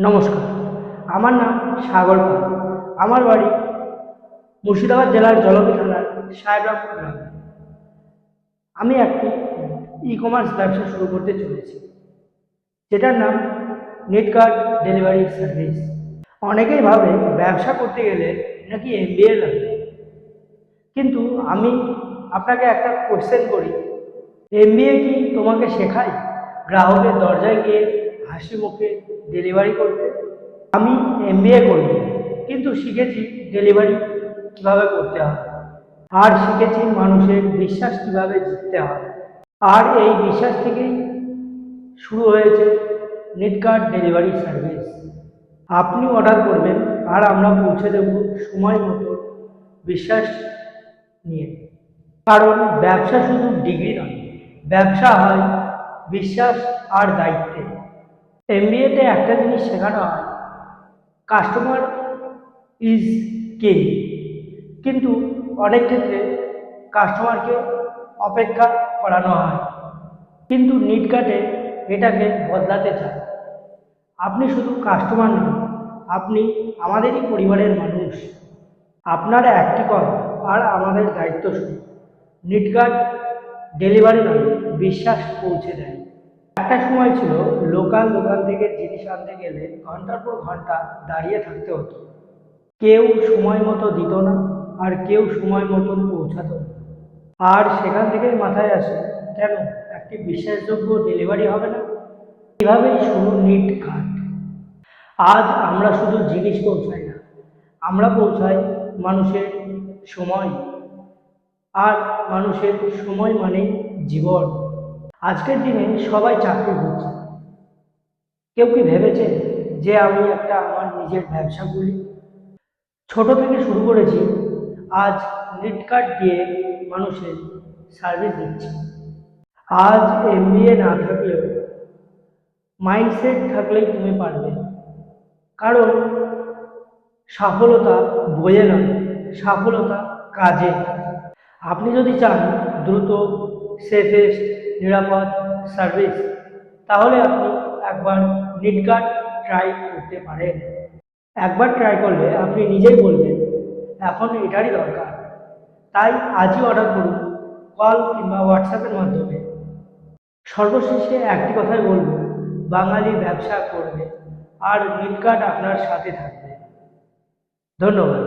নমস্কার, আমার নাম সাগর পাল। আমার বাড়ি মুর্শিদাবাদ জেলার জলপি থানার সাহেবরামপুর গ্রামে। আমি একটি ই কমার্স ব্যবসা শুরু করতে চলেছি, যেটার নাম নেটকার্ট ডেলিভারি সার্ভিস। অনেকেই ভাবে ব্যবসা করতে গেলে নাকি এমবিএ লাগে, কিন্তু আমি আপনাকে একটা কোশ্চেন করি, এমবিএ কি তোমাকে শেখায় গ্রাহকের দরজায় গিয়ে হাসি মুখে ডেলিভারি করতে? আমি এমবিএ করিনি, কিন্তু শিখেছি ডেলিভারি কিভাবে করতে হয়, আর শিখেছি মানুষের বিশ্বাস কিভাবে জিততে হয়। আর এই বিশ্বাস থেকেই শুরু হয়েছে নেটকার্ট ডেলিভারি সার্ভিস। আপনি অর্ডার করবেন আর আমরা পৌঁছে দেব সময় মতো, বিশ্বাস নিয়ে। কারণ ব্যবসা শুধু ডিগ্রি নয়, ব্যবসা হয় বিশ্বাস আর দায়িত্বে। এমবিএতে একটা জিনিস শেখানো হয়, কাস্টমার ইজ কিং, কিন্তু অনেক ক্ষেত্রে কাস্টমারকে অপেক্ষা করানো হয়। কিন্তু নিটকাটে এটাকে বদলাতে চায়। আপনি শুধু কাস্টমার নন, আপনি আমাদেরই পরিবারের মানুষ। আপনার একটি কল আর আমাদের দায়িত্ব শুধু নিটকাট ডেলিভারি নয়, বিশ্বাস পৌঁছে দেয়। একটা সময় ছিল লোকাল দোকান থেকে জিনিস আনতে গেলে ঘন্টার পর ঘন্টা দাঁড়িয়ে থাকতে হতো। কেউ সময় মতো দিত না, আর কেউ সময় মতন পৌঁছাতো না। আর সেখান থেকেই মাথায় আসে, কেন একটি বিশ্বাসযোগ্য ডেলিভারি হবে না? এভাবেই শুরু নিট কার্ট। আজ আমরা শুধু জিনিস পৌঁছাই না, আমরা পৌঁছাই মানুষের সময়, আর মানুষের সময় মানে জীবন। আজকের দিনে সবাই চাকরি করছে, কেউ কি ভেবেছে যে আমি একটা আমার নিজের ব্যবসা খুলি? ছোট থেকে শুরু করেছি, আজ নেট কার্ড দিয়ে মানুষের সার্ভিস দিচ্ছি। আজ এমবিএ না থাকলেও মাইন্ডসেট থাকলেই তুমি পারবে। কারণ সফলতা বইয়ে নয়, সফলতা কাজে। আপনি যদি চান দ্রুত, সেফেস্ট, নিরাপদ সার্ভিস, তাহলে আপনি একবার নেটকার্ট ট্রাই করতে পারেন। একবার ট্রাই করলে আপনি নিজেই বলবেন এখন এটারই দরকার। তাই আজই অর্ডার করুন, কল কিংবা হোয়াটসঅ্যাপের মাধ্যমে। সর্বশেষে একটি কথাই বলবো, বাঙালি ব্যবসা করবে আর নেটকার্ট আপনার সাথে থাকবে। ধন্যবাদ।